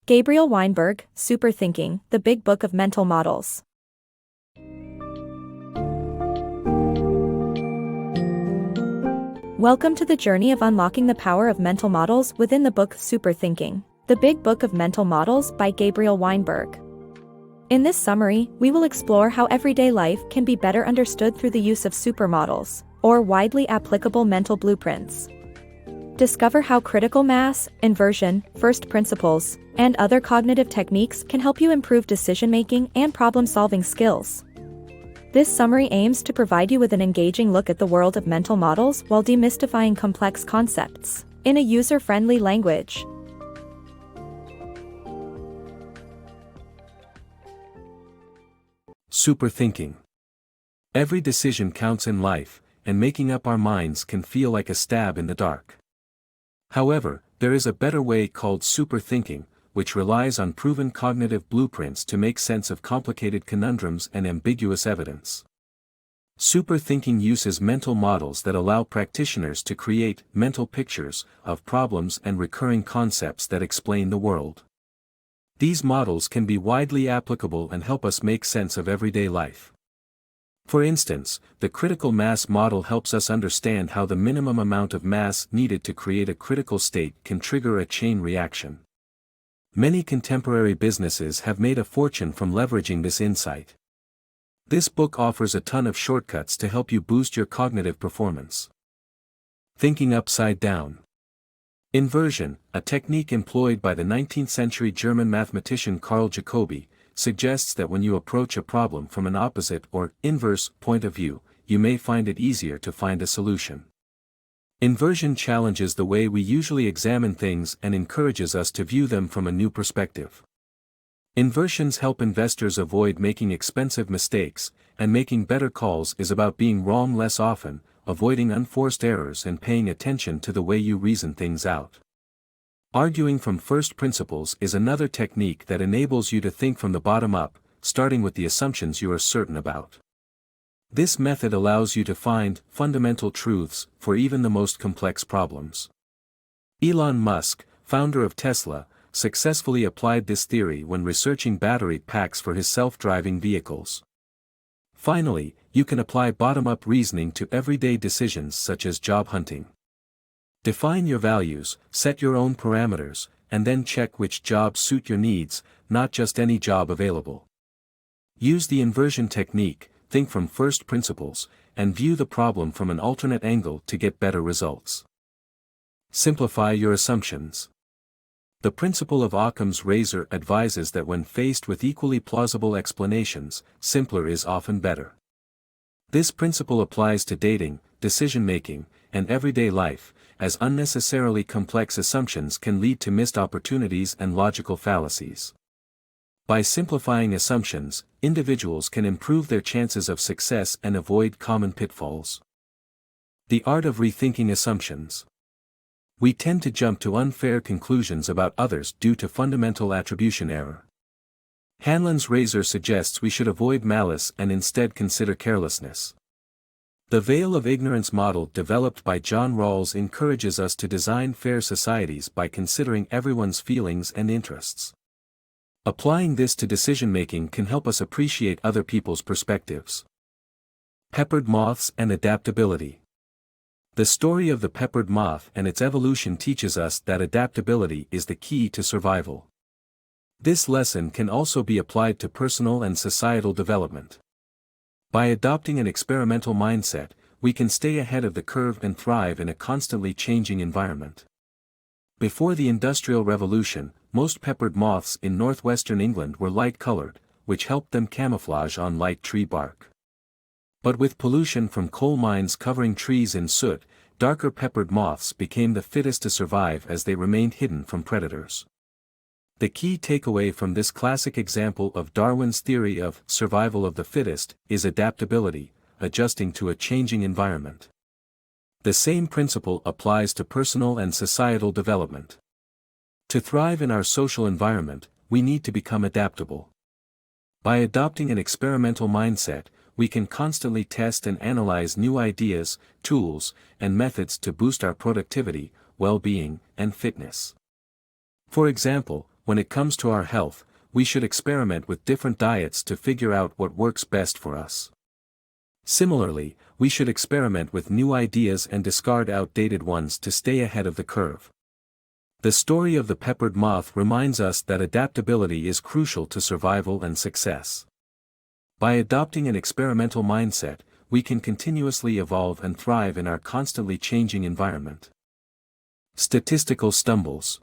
Gabriel Weinberg, Superthinking, The Big Book of Mental Models. Welcome to the journey of unlocking the power of mental models within the book Superthinking, The Big Book of Mental Models by Gabriel Weinberg. In this summary, we will explore how everyday life can be better understood through the use of supermodels, or widely applicable mental blueprints. Discover how critical mass, inversion, first principles, and other cognitive techniques can help you improve decision-making and problem-solving skills. This summary aims to provide you with an engaging look at the world of mental models while demystifying complex concepts in a user-friendly language. Superthinking. Every decision counts in life, and making up our minds can feel like a stab in the dark. However, there is a better way called superthinking, which relies on proven cognitive blueprints to make sense of complicated conundrums and ambiguous evidence. Superthinking uses mental models that allow practitioners to create mental pictures of problems and recurring concepts that explain the world. These models can be widely applicable and help us make sense of everyday life. For instance, the critical mass model helps us understand how the minimum amount of mass needed to create a critical state can trigger a chain reaction. Many contemporary businesses have made a fortune from leveraging this insight. This book offers a ton of shortcuts to help you boost your cognitive performance. Thinking upside down. Inversion, a technique employed by the 19th century German mathematician Carl Jacobi, suggests that when you approach a problem from an opposite or inverse point of view, you may find it easier to find a solution. Inversion challenges the way we usually examine things and encourages us to view them from a new perspective. Inversions help investors avoid making expensive mistakes, and making better calls is about being wrong less often, avoiding unforced errors and paying attention to the way you reason things out. Arguing from first principles is another technique that enables you to think from the bottom up, starting with the assumptions you are certain about. This method allows you to find fundamental truths for even the most complex problems. Elon Musk, founder of Tesla, successfully applied this theory when researching battery packs for his self-driving vehicles. Finally, you can apply bottom-up reasoning to everyday decisions such as job hunting. Define your values, set your own parameters, and then check which jobs suit your needs, not just any job available. Use the inversion technique, think from first principles, and view the problem from an alternate angle to get better results. Simplify your assumptions. The principle of Occam's razor advises that when faced with equally plausible explanations, simpler is often better. This principle applies to dating, decision-making, and everyday life, as unnecessarily complex assumptions can lead to missed opportunities and logical fallacies. By simplifying assumptions, individuals can improve their chances of success and avoid common pitfalls. The art of rethinking assumptions. We tend to jump to unfair conclusions about others due to fundamental attribution error. Hanlon's razor suggests we should avoid malice and instead consider carelessness. The veil of ignorance model developed by John Rawls encourages us to design fair societies by considering everyone's feelings and interests. Applying this to decision-making can help us appreciate other people's perspectives. Peppered moths and adaptability. The story of the peppered moth and its evolution teaches us that adaptability is the key to survival. This lesson can also be applied to personal and societal development. By adopting an experimental mindset, we can stay ahead of the curve and thrive in a constantly changing environment. Before the Industrial Revolution, most peppered moths in northwestern England were light-colored, which helped them camouflage on light tree bark. But with pollution from coal mines covering trees in soot, darker peppered moths became the fittest to survive as they remained hidden from predators. The key takeaway from this classic example of Darwin's theory of survival of the fittest is adaptability, adjusting to a changing environment. The same principle applies to personal and societal development. To thrive in our social environment, we need to become adaptable. By adopting an experimental mindset, we can constantly test and analyze new ideas, tools, and methods to boost our productivity, well-being, and fitness. For example, when it comes to our health, we should experiment with different diets to figure out what works best for us. Similarly, we should experiment with new ideas and discard outdated ones to stay ahead of the curve. The story of the peppered moth reminds us that adaptability is crucial to survival and success. By adopting an experimental mindset, we can continuously evolve and thrive in our constantly changing environment. Statistical stumbles.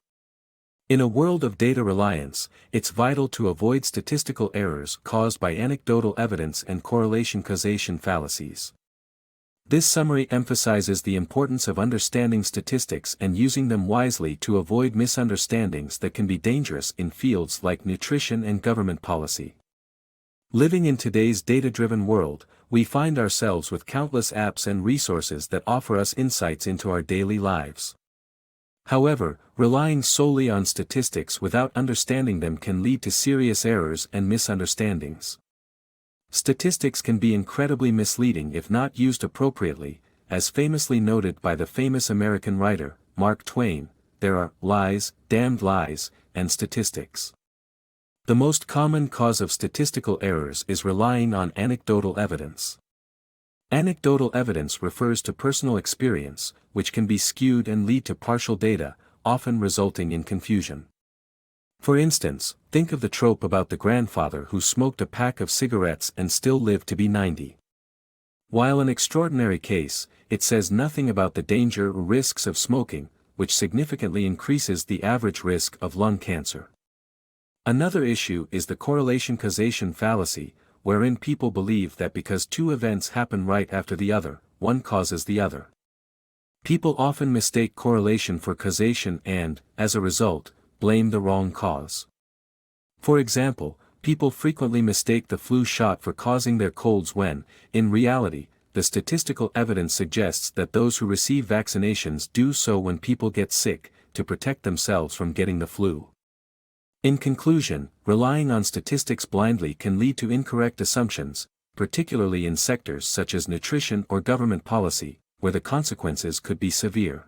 In a world of data reliance, it's vital to avoid statistical errors caused by anecdotal evidence and correlation-causation fallacies. This summary emphasizes the importance of understanding statistics and using them wisely to avoid misunderstandings that can be dangerous in fields like nutrition and government policy. Living in today's data-driven world, we find ourselves with countless apps and resources that offer us insights into our daily lives. However, relying solely on statistics without understanding them can lead to serious errors and misunderstandings. Statistics can be incredibly misleading if not used appropriately, as famously noted by the famous American writer, Mark Twain. There are lies, damned lies, and statistics. The most common cause of statistical errors is relying on anecdotal evidence. Anecdotal evidence refers to personal experience, which can be skewed and lead to partial data, often resulting in confusion. For instance, think of the trope about the grandfather who smoked a pack of cigarettes and still lived to be 90. While an extraordinary case, it says nothing about the danger or risks of smoking, which significantly increases the average risk of lung cancer. Another issue is the correlation-causation fallacy, wherein people believe that because two events happen right after the other, one causes the other. People often mistake correlation for causation and, as a result, blame the wrong cause. For example, people frequently mistake the flu shot for causing their colds when, in reality, the statistical evidence suggests that those who receive vaccinations do so when people get sick, to protect themselves from getting the flu. In conclusion, relying on statistics blindly can lead to incorrect assumptions, particularly in sectors such as nutrition or government policy, where the consequences could be severe.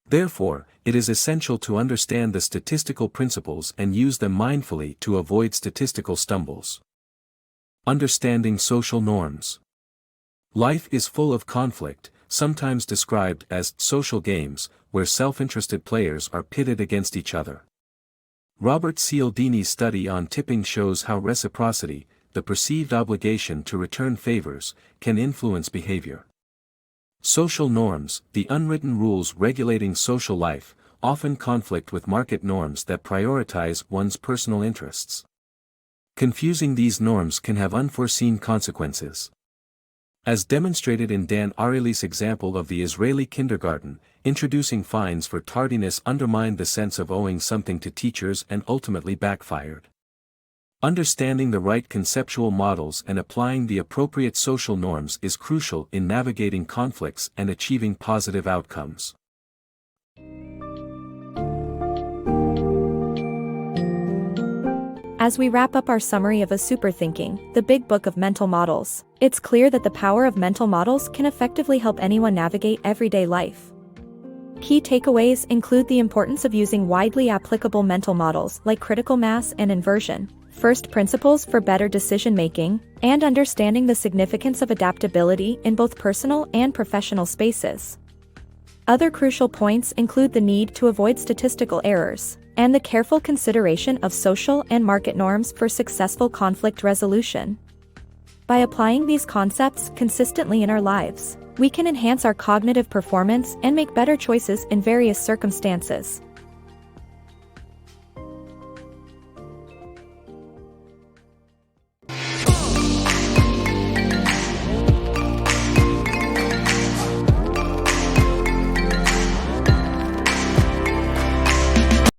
Therefore, it is essential to understand the statistical principles and use them mindfully to avoid statistical stumbles. Understanding social norms. Life is full of conflict, sometimes described as social games, where self-interested players are pitted against each other. Robert Cialdini's study on tipping shows how reciprocity, the perceived obligation to return favors, can influence behavior. Social norms, the unwritten rules regulating social life, often conflict with market norms that prioritize one's personal interests. Confusing these norms can have unforeseen consequences. As demonstrated in Dan Ariely's example of the Israeli kindergarten, introducing fines for tardiness undermined the sense of owing something to teachers and ultimately backfired. Understanding the right conceptual models and applying the appropriate social norms is crucial in navigating conflicts and achieving positive outcomes. As we wrap up our summary of A Superthinking, the Big Book of Mental Models, it's clear that the power of mental models can effectively help anyone navigate everyday life. Key takeaways include the importance of using widely applicable mental models like critical mass and inversion, first principles for better decision-making, and understanding the significance of adaptability in both personal and professional spaces. Other crucial points include the need to avoid statistical errors, and the careful consideration of social and market norms for successful conflict resolution. By applying these concepts consistently in our lives, we can enhance our cognitive performance and make better choices in various circumstances.